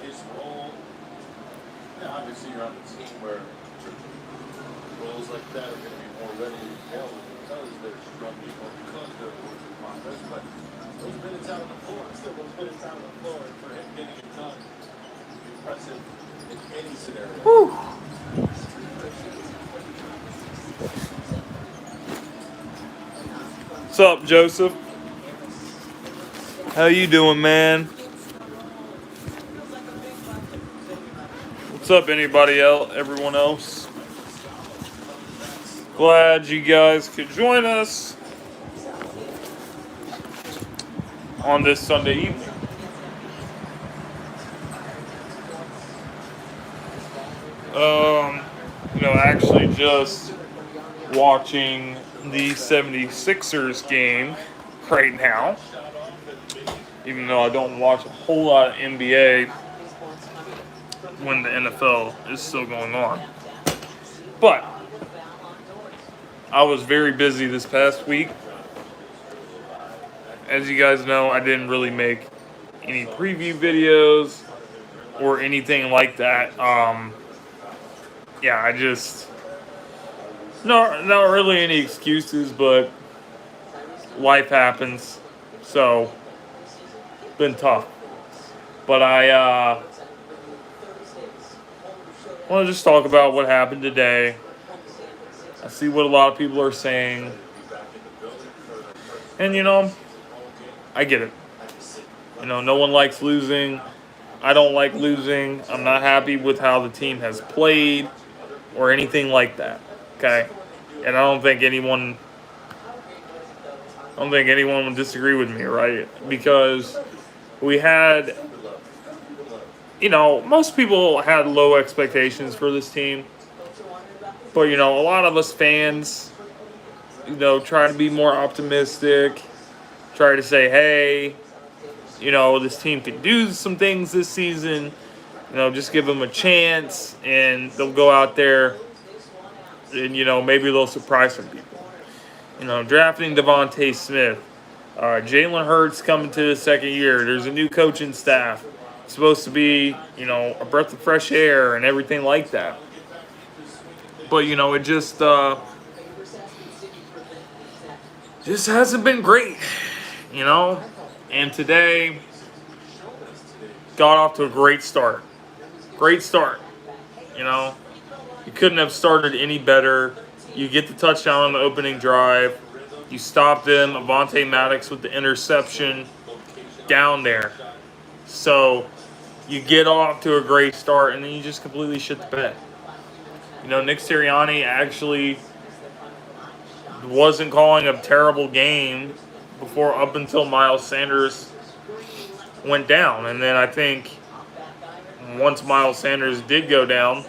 his role. Yeah, obviously you're on a team where roles like that are going to be more readily available because they're struggling or because they're a work in progress. But those minutes out on the floor, still those minutes out on the floor, and for him getting it done, impressive in any scenario. Whew. What's up, Joseph? How you doing, man? What's up, anybody else? Everyone else? Glad you guys could join us on this Sunday evening. Actually just watching the 76ers game right now. Even though I don't watch a whole lot of NBA when the NFL is still going on. But I was very busy this past week. As you guys know, I didn't really make any preview videos or anything like that. I just not really any excuses, but life happens, so been tough. But I want to just talk about what happened today. I see what a lot of people are saying, and I get it. No one likes losing. I don't like losing. I'm not happy with how the team has played or anything like that. Okay? And I don't think anyone would disagree with me, right? Because we had, most people had low expectations for this team. But, a lot of us fans, try to be more optimistic, try to say, hey, this team can do some things this season. Just give them a chance, and they'll go out there, and, maybe they'll surprise some people. Drafting Devontae Smith, Jalen Hurts coming to his second year. There's a new coaching staff. It's supposed to be, a breath of fresh air and everything like that. But, it just hasn't been great, And today, got off to a great start. Great start, You couldn't have started any better. You get the touchdown on the opening drive. You stop them. Avonte Maddox with the interception down there. So you get off to a great start, and then you just completely shit the bed. Nick Sirianni actually wasn't calling a terrible game up until Miles Sanders went down. And then I think once Miles Sanders did go down,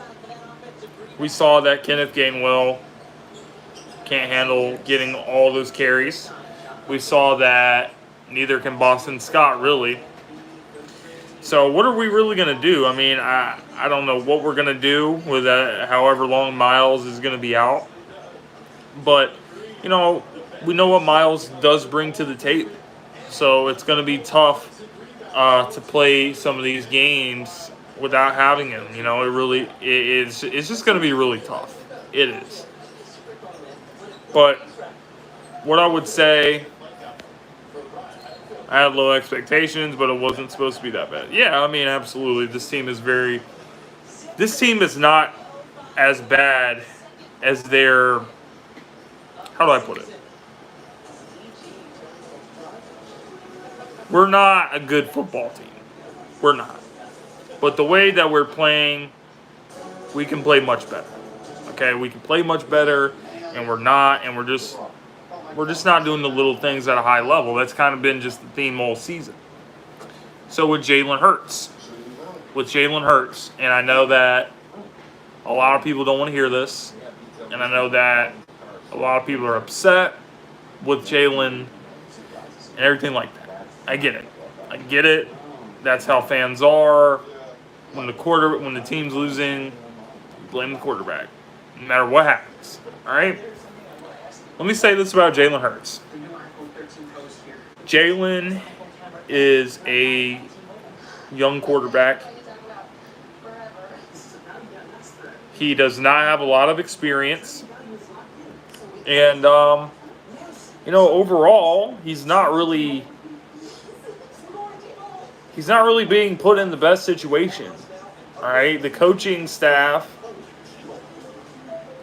we saw that Kenneth Gainwell can't handle getting all those carries. We saw that neither can Boston Scott, really. So what are we really going to do? I mean, I don't know what we're going to do with that, however long Miles is going to be out. But, we know what Miles does bring to the table. So it's going to be tough to play some of these games without having him. It's just going to be really tough. It is. But what I would say, I had low expectations, but it wasn't supposed to be that bad. Yeah, absolutely. This team is not as bad as their, how do I put it? We're not a good football team. We're not. But the way that we're playing, we can play much better. Okay, we can play much better, and we're not, and we're just not doing the little things at a high level. That's kind of been just the theme all season. So with Jalen Hurts, and I know that a lot of people don't want to hear this, and I know that a lot of people are upset with Jalen and everything like that. I get it. That's how fans are. When the team's losing, blame the quarterback, no matter what happens. All right. Let me say this about Jalen Hurts. Jalen is a young quarterback. He does not have a lot of experience. And, overall, he's not really being put in the best situation. All right, the coaching staff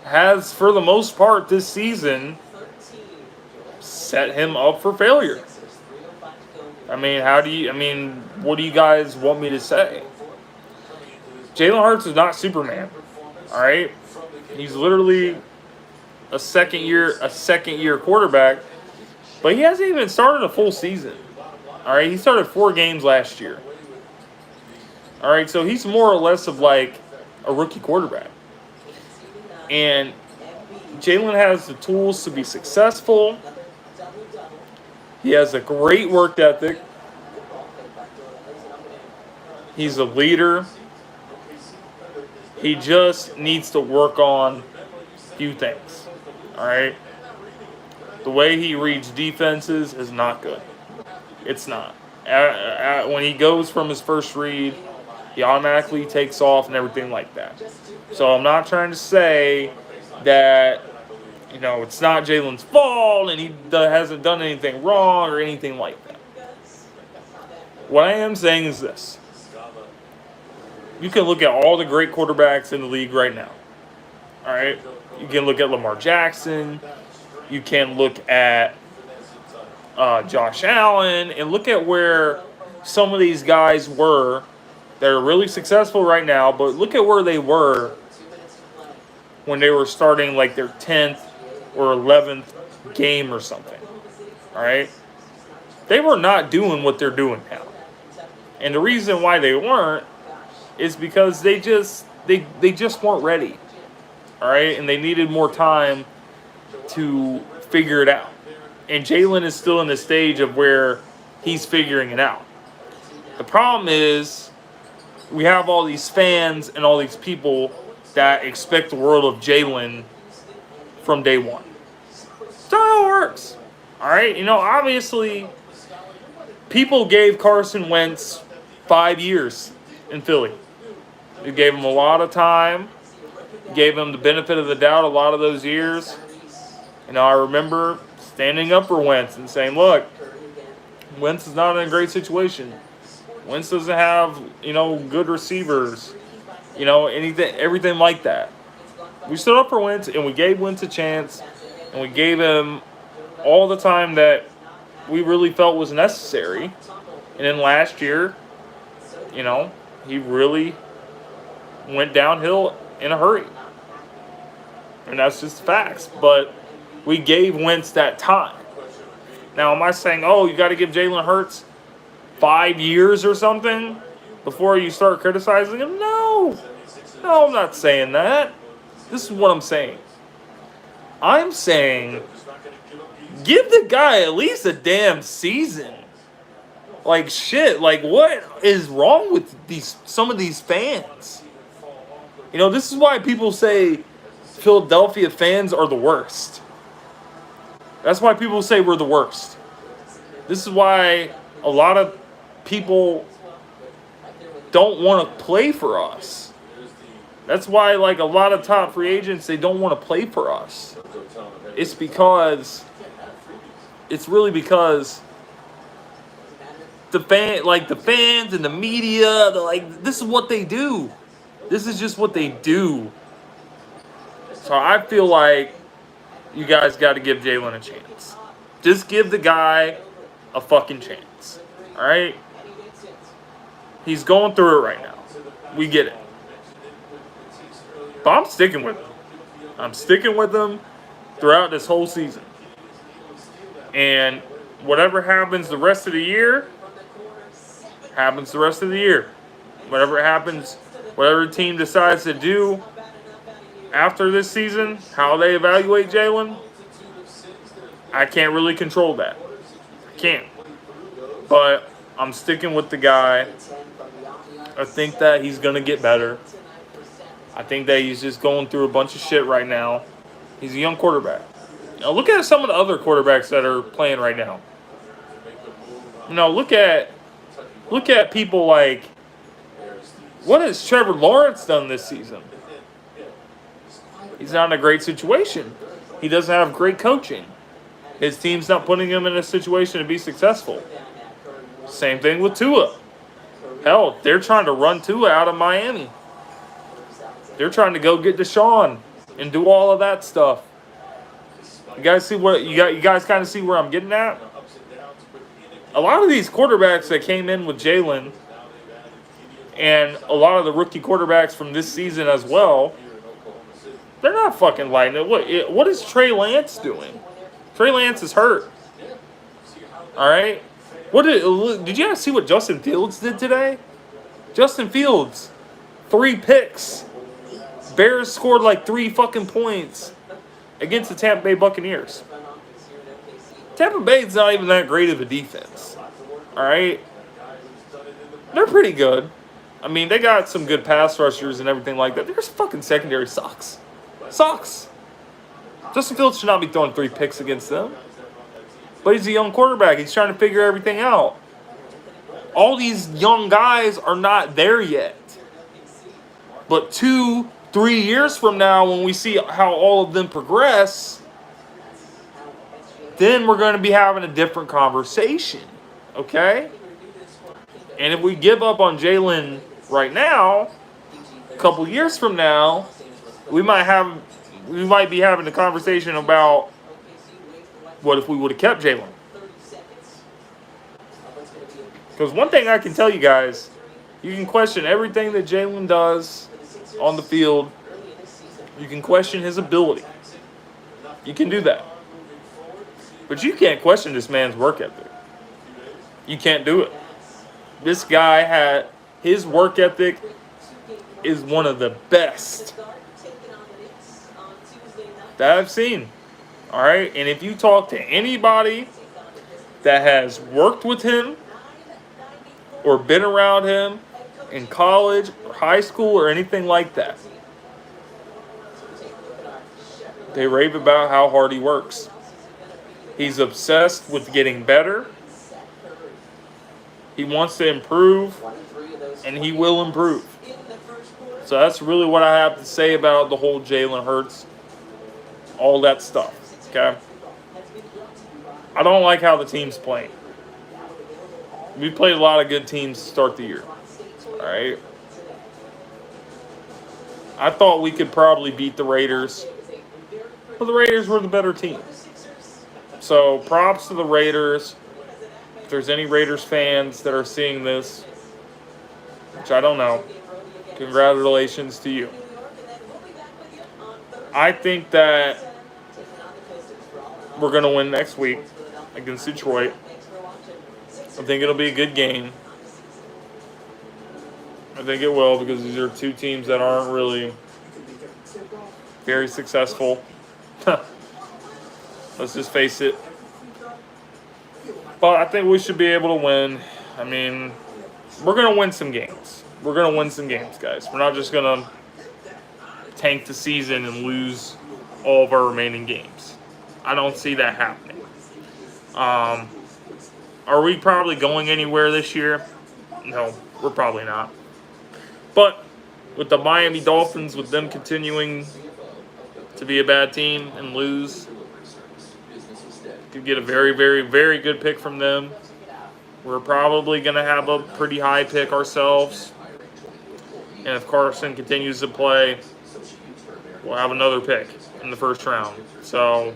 has, for the most part this season, set him up for failure. I mean, what do you guys want me to say? Jalen Hurts is not Superman. All right, he's literally a second year quarterback, but he hasn't even started a full season. All right, he started 4 games last year. All right, so he's more or less of like a rookie quarterback. And Jalen has the tools to be successful. He has a great work ethic. He's a leader. He just needs to work on a few things. All right? The way he reads defenses is not good. It's not. When he goes from his first read, he automatically takes off and everything like that. So I'm not trying to say that, it's not Jalen's fault and he hasn't done anything wrong or anything like that. What I am saying is this. You can look at all the great quarterbacks in the league right now. All right? You can look at Lamar Jackson. You can look at Josh Allen and look at where some of these guys were that are really successful right now, but look at where they were when they were starting like their 10th or 11th game or something. All right? They were not doing what they're doing now. And the reason why they weren't is because they just weren't ready. All right? And they needed more time to figure it out. And Jalen is still in the stage of where he's figuring it out. The problem is we have all these fans and all these people that expect the world of Jalen from day one. That's not how it works. All right? Obviously, people gave Carson Wentz 5 years in Philly. They gave him a lot of time. Gave him the benefit of the doubt a lot of those years. I remember standing up for Wentz and saying, look, Wentz is not in a great situation. Wentz doesn't have, good receivers, everything like that. We stood up for Wentz, and we gave Wentz a chance, and we gave him all the time that we really felt was necessary. And then last year, he really went downhill in a hurry. And that's just facts. But we gave Wentz that time. Now, am I saying, you got to give Jalen Hurts 5 years or something before you start criticizing him? No, I'm not saying that. This is what I'm saying. I'm saying give the guy at least a damn season. Like, shit, like, what is wrong with some of these fans? This is why people say Philadelphia fans are the worst. That's why people say we're the worst. This is why a lot of people don't want to play for us. That's why, like, a lot of top free agents, they don't want to play for us. It's really because the fans and the media, this is what they do. This is just what they do. So I feel like you guys got to give Jalen a chance. Just give the guy a fucking chance. All right? He's going through it right now. We get it. But I'm sticking with him. I'm sticking with him throughout this whole season. And whatever happens the rest of the year, happens the rest of the year. Whatever happens, whatever team decides to do after this season, how they evaluate Jalen, I can't really control that. I can't. But I'm sticking with the guy. I think that he's going to get better. I think that he's just going through a bunch of shit right now. He's a young quarterback. Now look at some of the other quarterbacks that are playing right now. Look at people like, what has Trevor Lawrence done this season? He's not in a great situation. He doesn't have great coaching. His team's not putting him in a situation to be successful. Same thing with Tua. Hell, they're trying to run Tua out of Miami. They're trying to go get Deshaun and do all of that stuff. You guys see what you guys kind of see where I'm getting at? A lot of these quarterbacks that came in with Jalen and a lot of the rookie quarterbacks from this season as well, they're not fucking lighting it. What is Trey Lance doing? Trey Lance is hurt. All right. Did you guys see what Justin Fields did today? Justin Fields, 3 picks. Bears scored like 3 fucking points against the Tampa Bay Buccaneers. Tampa Bay's not even that great of a defense. All right. They're pretty good. I mean, they got some good pass rushers and everything like that. Their fucking secondary sucks. Sucks. Justin Fields should not be throwing 3 picks against them. But he's a young quarterback. He's trying to figure everything out. All these young guys are not there yet. But 2-3 years from now, when we see how all of them progress, then we're going to be having a different conversation. Okay? And if we give up on Jalen right now, a couple years from now, we might be having a conversation about what if we would have kept Jalen. Because one thing I can tell you guys, you can question everything that Jalen does on the field. You can question his ability. You can do that. But you can't question this man's work ethic. You can't do it. This guy his work ethic is one of the best that I've seen. All right? And if you talk to anybody that has worked with him or been around him in college or high school or anything like that, they rave about how hard he works. He's obsessed with getting better. He wants to improve, and he will improve. So that's really what I have to say about the whole Jalen Hurts, all that stuff, okay? I don't like how the team's playing. We played a lot of good teams to start the year, all right? I thought we could probably beat the Raiders, but the Raiders were the better team. So props to the Raiders. If there's any Raiders fans that are seeing this, which I don't know, congratulations to you. I think that we're going to win next week against Detroit. I think it'll be a good game. I think it will, because these are 2 teams that aren't really very successful. Let's just face it. But I think we should be able to win. I mean, we're going to win some games. We're going to win some games, guys. We're not just going to tank the season and lose all of our remaining games. I don't see that happening. Are we probably going anywhere this year? No, we're probably not. But with the Miami Dolphins, with them continuing to be a bad team and lose, could get a very, very, very good pick from them. We're probably going to have a pretty high pick ourselves. And if Carson continues to play, we'll have another pick in the first round. So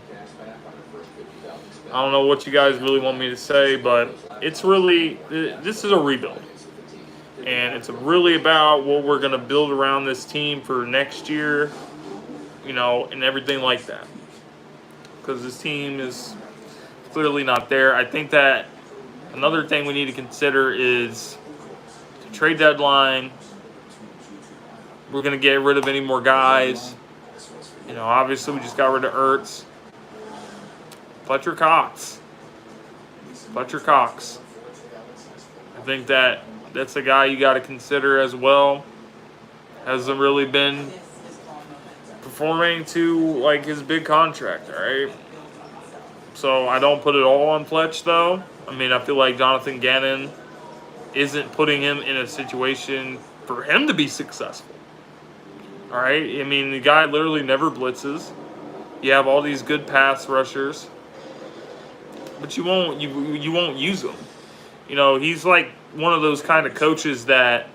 I don't know what you guys really want me to say, but it's really, this is a rebuild. And it's really about what we're going to build around this team for next year, you know, and everything like that. Because this team is clearly not there. I think that another thing we need to consider is the trade deadline. We're going to get rid of any more guys. You know, obviously we just got rid of Ertz. Fletcher Cox. I think that's a guy you got to consider as well. Hasn't really been performing to like his big contract, all right? So I don't put it all on Fletch, though. I mean, I feel like Jonathan Gannon isn't putting him in a situation for him to be successful. All right. I mean, the guy literally never blitzes. You have all these good pass rushers, but you won't use them. You know, he's like one of those kind of coaches that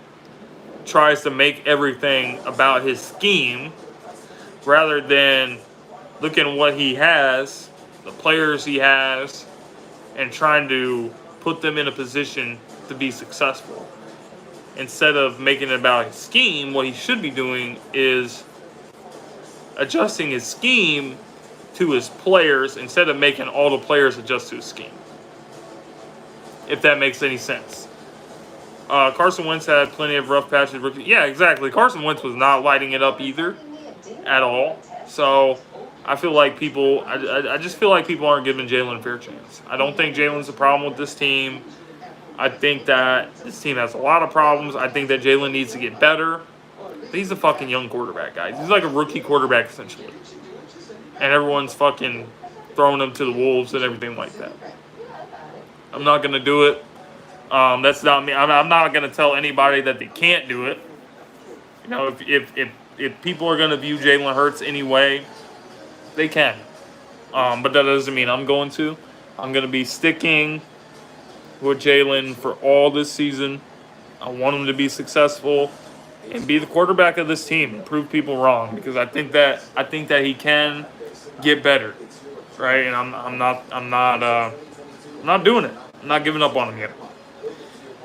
tries to make everything about his scheme rather than looking at what he has, the players he has, and trying to put them in a position to be successful. Instead of making it about his scheme, what he should be doing is adjusting his scheme to his players instead of making all the players adjust to his scheme. If that makes any sense. Carson Wentz had plenty of rough patches. Yeah, exactly. Carson Wentz was not lighting it up either at all. So I feel like I just feel like people aren't giving Jalen a fair chance. I don't think Jalen's a problem with this team. I think that this team has a lot of problems. I think that Jalen needs to get better. But he's a fucking young quarterback, guys. He's like a rookie quarterback, essentially. And everyone's fucking throwing him to the wolves and everything like that. I'm not going to do it. That's not me. I'm not going to tell anybody that they can't do it. You know, if people are going to view Jalen Hurts anyway, they can. But that doesn't mean I'm going to. I'm going to be sticking with Jalen for all this season. I want him to be successful and be the quarterback of this team and prove people wrong, because I think that he can get better, right? And I'm not doing it. I'm not giving up on him yet.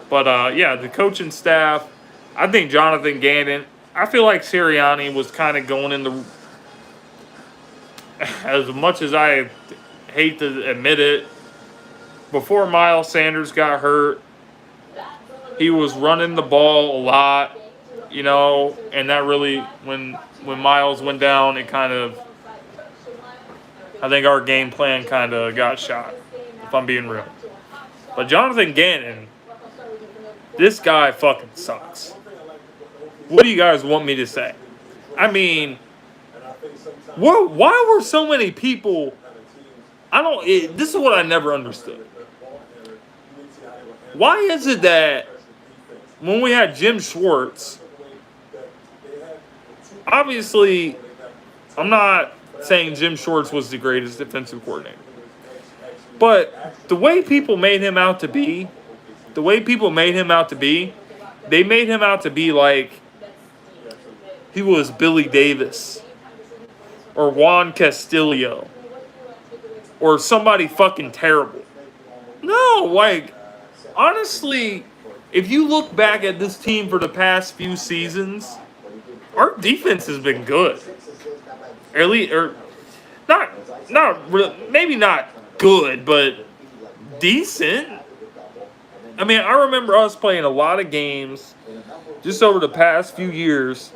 But yeah, the coaching staff. I think Jonathan Gannon. I feel like Sirianni was kind of going in the. As much as I hate to admit it, before Miles Sanders got hurt, he was running the ball a lot, you know, and that really, when Miles went down, it kind of, I think our game plan kind of got shot, if I'm being real. But Jonathan Gannon, this guy fucking sucks. What do you guys want me to say? I mean, why were so many people, this is what I never understood. Why is it that when we had Jim Schwartz, obviously, I'm not saying Jim Schwartz was the greatest defensive coordinator, but the way people made him out to be, they made him out to be like he was Billy Davis or Juan Castillo or somebody fucking terrible. No, like, honestly, if you look back at this team for the past few seasons, our defense has been good. At least, or maybe not good, but decent. I mean, I remember us playing a lot of games just over the past few years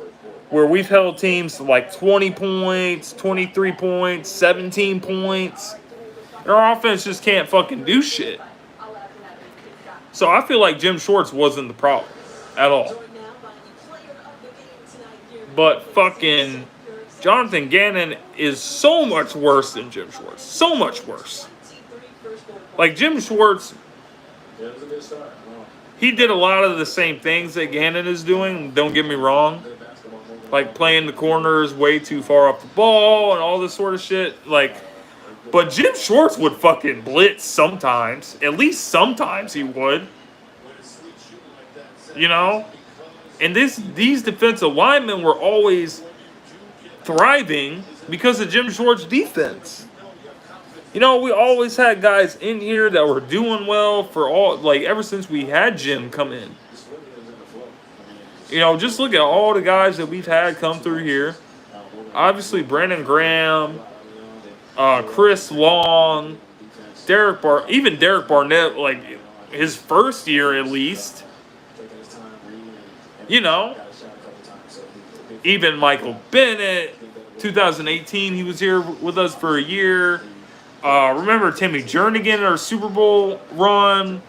where we've held teams to like 20 points, 23 points, 17 points. And our offense just can't fucking do shit. So I feel like Jim Schwartz wasn't the problem at all. But fucking Jonathan Gannon is so much worse than Jim Schwartz. So much worse. Like Jim Schwartz, he did a lot of the same things that Gannon is doing. Don't get me wrong. Like playing the corners way too far off the ball and all this sort of shit. Like, but Jim Schwartz would fucking blitz sometimes. At least sometimes he would. You know? And these defensive linemen were always thriving because of Jim Schwartz's defense. You know, we always had guys in here that were doing well for ever since we had Jim come in. You know, just look at all the guys that we've had come through here. Obviously, Brandon Graham, Chris Long, even Derek Barnett, like his first year at least. You know, even Michael Bennett, 2018, he was here with us for a year. Remember Timmy Jernigan, our Super Bowl run.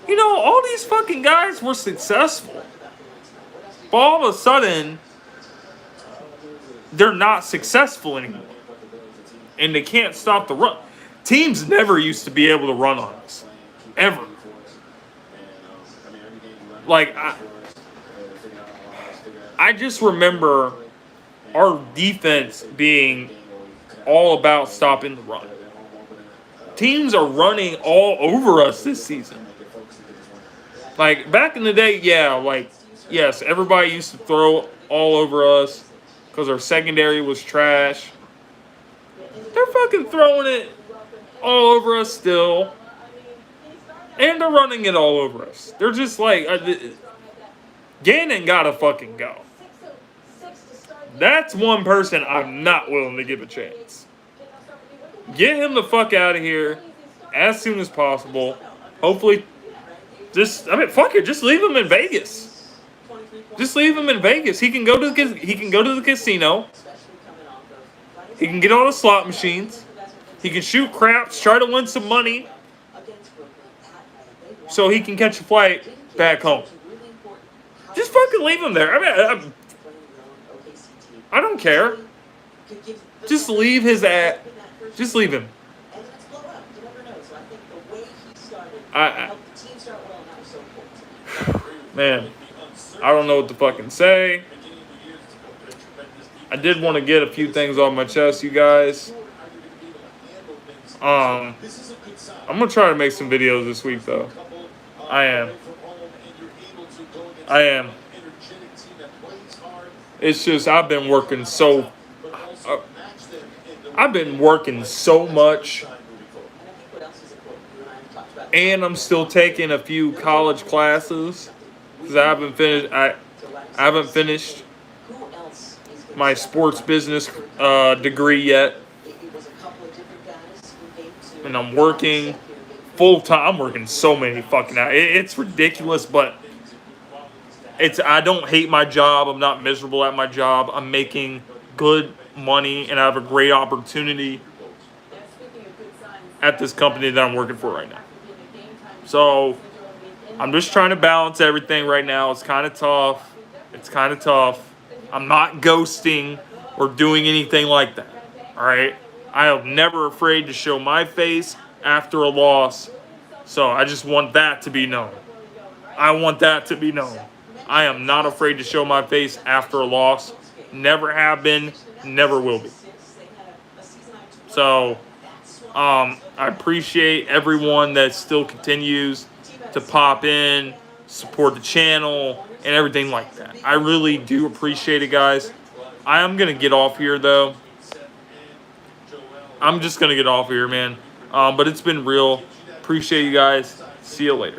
You know, all these fucking guys were successful. But all of a sudden, they're not successful anymore. And they can't stop the run. Teams never used to be able to run on us. Ever. Like, I just remember our defense being all about stopping the run. Teams are running all over us this season. Like, back in the day, yeah, like, yes, everybody used to throw all over us because our secondary was trash. They're fucking throwing it all over us still. And they're running it all over us. They're just like, Gannon gotta fucking go. That's one person I'm not willing to give a chance. Get him the fuck out of here as soon as possible. Hopefully, fuck it, just leave him in Vegas. Just leave him in Vegas. He can go to the casino. He can get on the slot machines. He can shoot craps, try to win some money, so he can catch a flight back home. Just fucking leave him there. I don't care. Just leave his ass. Just leave him. Man, I don't know what to fucking say. I did want to get a few things off my chest, you guys. I'm gonna try to make some videos this week, though. I am. It's just I've been working so much, and I'm still taking a few college classes because I haven't finished my sports business degree yet, and I'm working full time. I'm working so many fucking hours. It's ridiculous, but I don't hate my job. I'm not miserable at my job. I'm making good money, and I have a great opportunity at this company that I'm working for right now. So I'm just trying to balance everything right now. It's kind of tough. I'm not ghosting or doing anything like that. All right? I am never afraid to show my face after a loss. So I just want that to be known. I am not afraid to show my face after a loss. Never have been, never will be. So, I appreciate everyone that still continues to pop in, support the channel, and everything like that. I really do appreciate it, guys. I am going to get off here, though. I'm just going to get off here, man. But it's been real. Appreciate you guys. See you later.